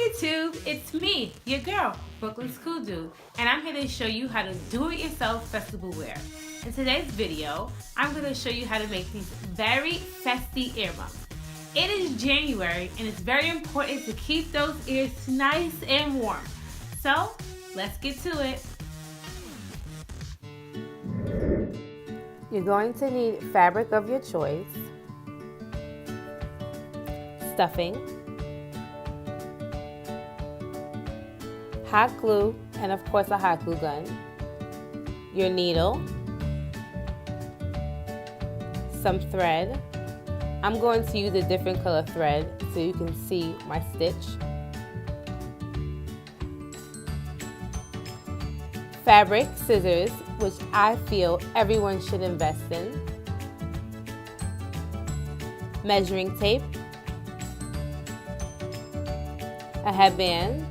YouTube, it's me, your girl, Brooklyn's Cool Dude, and I'm here to show you how to do-it-yourself festival wear. In today's video, I'm going to show you how to make these very festy earmuffs. It is January and it's very important to keep those ears nice and warm. So, let's get to it. You're going to need fabric of your choice, stuffing, hot glue, and of course a hot glue gun, your needle, some thread. I'm going to use a different color thread so you can see my stitch, fabric, scissors, which I feel everyone should invest in, measuring tape, a headband,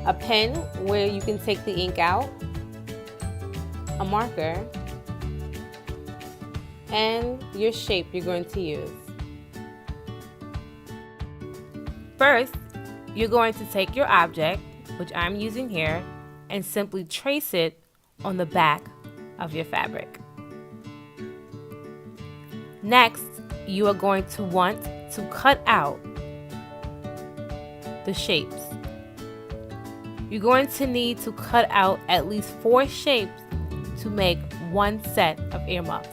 a pen where you can take the ink out, a marker, and your shape you're going to use. First, you're going to take your object, which I'm using here, and simply trace it on the back of your fabric. Next, you are going to want to cut out the shapes. You're going to need to cut out at least 4 shapes to make one set of earmuffs.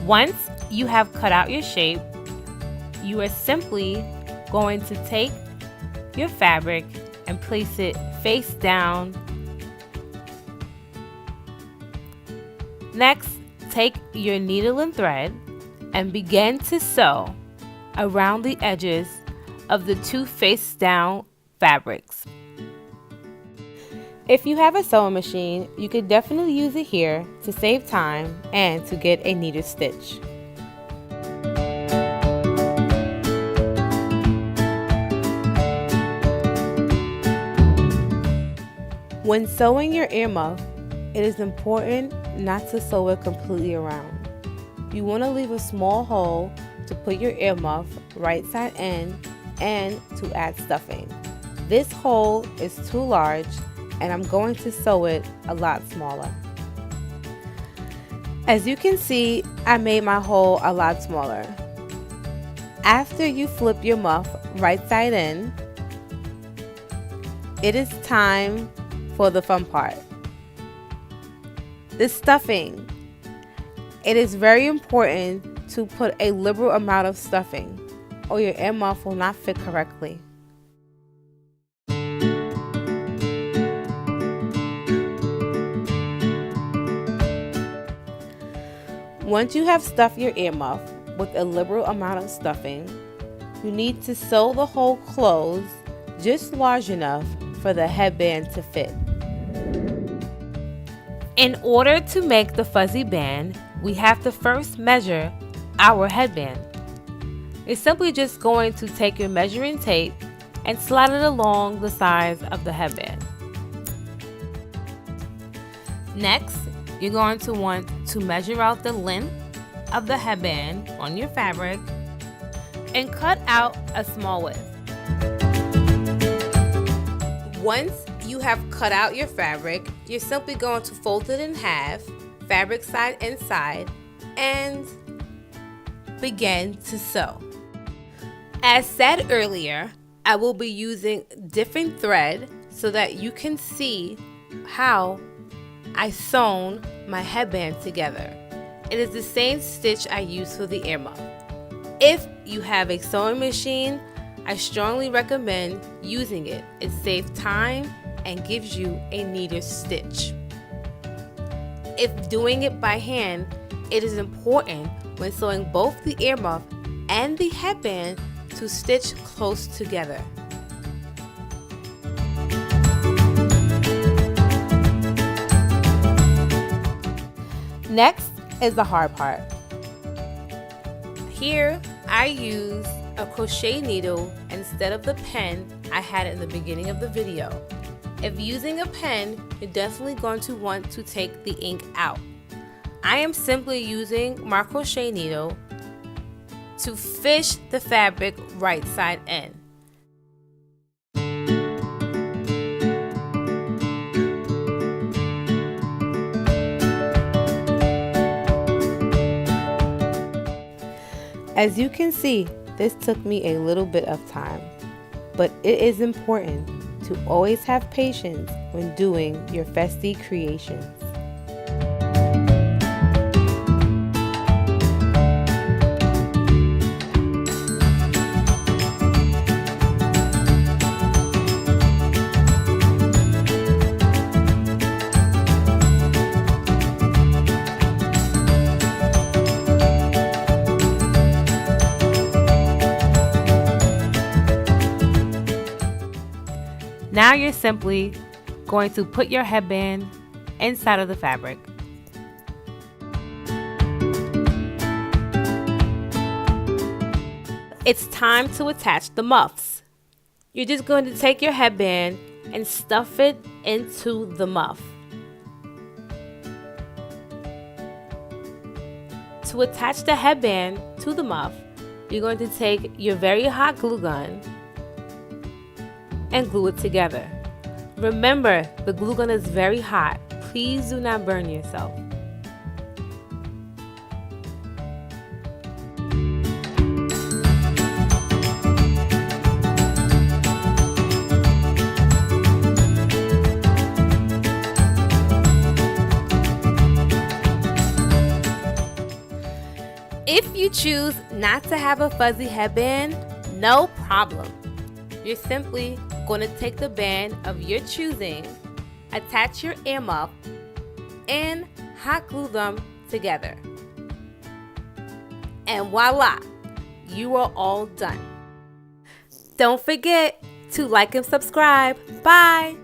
Once you have cut out your shape, you are simply going to take your fabric and place it face down. Next, take your needle and thread and begin to sew around the edges of the 2 face down fabrics. If you have a sewing machine, you could definitely use it here to save time and to get a neater stitch. When sewing your earmuff, it is important not to sew it completely around. You want to leave a small hole to put your earmuff right side in and to add stuffing. This hole is too large and I'm going to sew it a lot smaller. As you can see, I made my hole a lot smaller. After you flip your muff right side in, it is time for the fun part. The stuffing. It is very important to put a liberal amount of stuffing or your earmuff will not fit correctly. Once you have stuffed your earmuff with a liberal amount of stuffing, you need to sew the hole closed just large enough for the headband to fit. In order to make the fuzzy band, we have to first measure our headband. You're simply just going to take your measuring tape and slide it along the sides of the headband. Next, you're going to want to measure out the length of the headband on your fabric and cut out a small width. Once you have cut out your fabric, you're simply going to fold it in half, fabric side inside, and begin to sew. As said earlier, I will be using different thread so that you can see how I sewn my headband together. It is the same stitch I used for the earmuff. If you have a sewing machine, I strongly recommend using it. It saves time and gives you a neater stitch. If doing it by hand, it is important when sewing both the earmuff and the headband to stitch close together. Next is the hard part. Here, I use a crochet needle instead of the pen I had in the beginning of the video. If using a pen, you're definitely going to want to take the ink out. I am simply using my crochet needle to fish the fabric right side in. As you can see, this took me a little bit of time, but it is important to always have patience when doing your festy creations. Now you're simply going to put your headband inside of the fabric. It's time to attach the muffs. You're just going to take your headband and stuff it into the muff. To attach the headband to the muff, you're going to take your very hot glue gun and glue it together. Remember, the glue gun is very hot. Please do not burn yourself. If you choose not to have a fuzzy headband, no problem. You're simply going to take the band of your choosing, attach your earmuff, and hot glue them together. And voila, you are all done. Don't forget to like and subscribe. Bye!